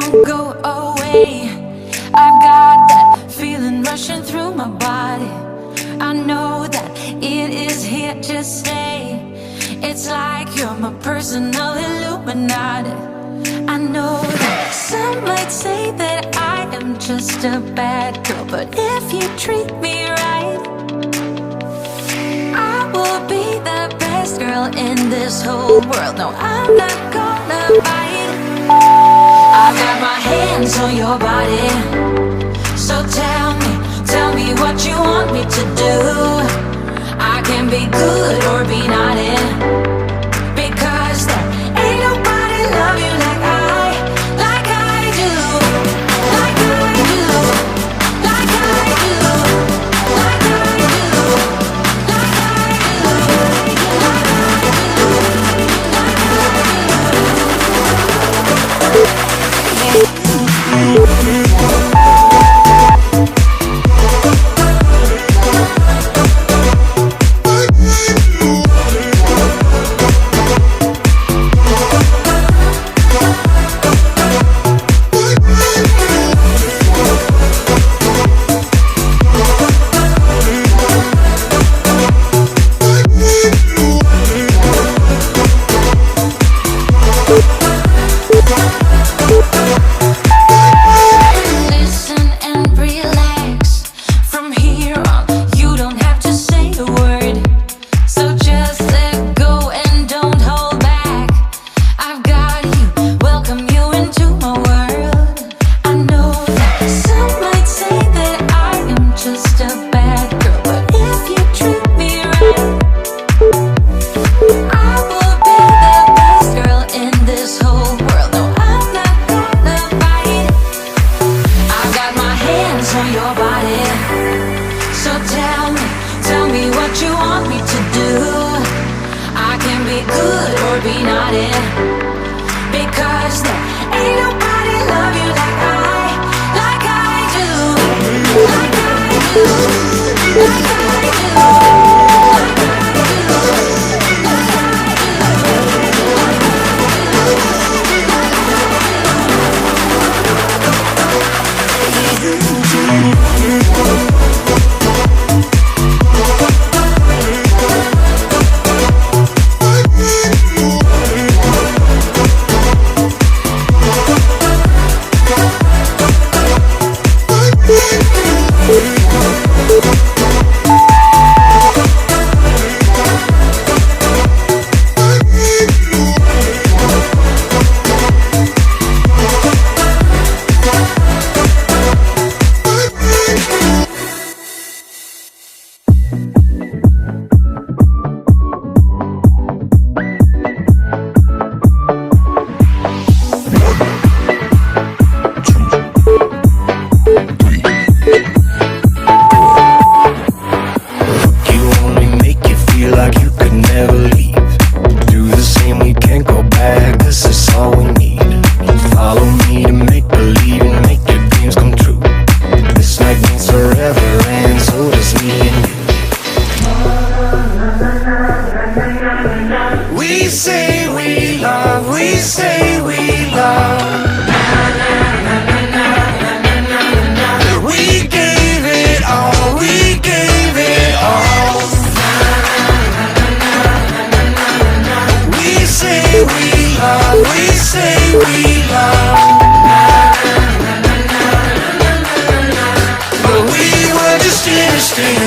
can't go away. I've got that feeling rushing through my body. I know that it is here to stay. It's like you're my personal Illuminati. I know that some might say that I am just a bad girl, but if you treat me right, I will be the best girl in this whole world. No, I'm not gonna bite. I've got my hands on your body, so tell me what you want me to do. I can be good or be naughty, because there ain't nobody love you like I do, like I do, like I do, like I do, like I do,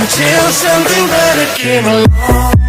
until something better came along.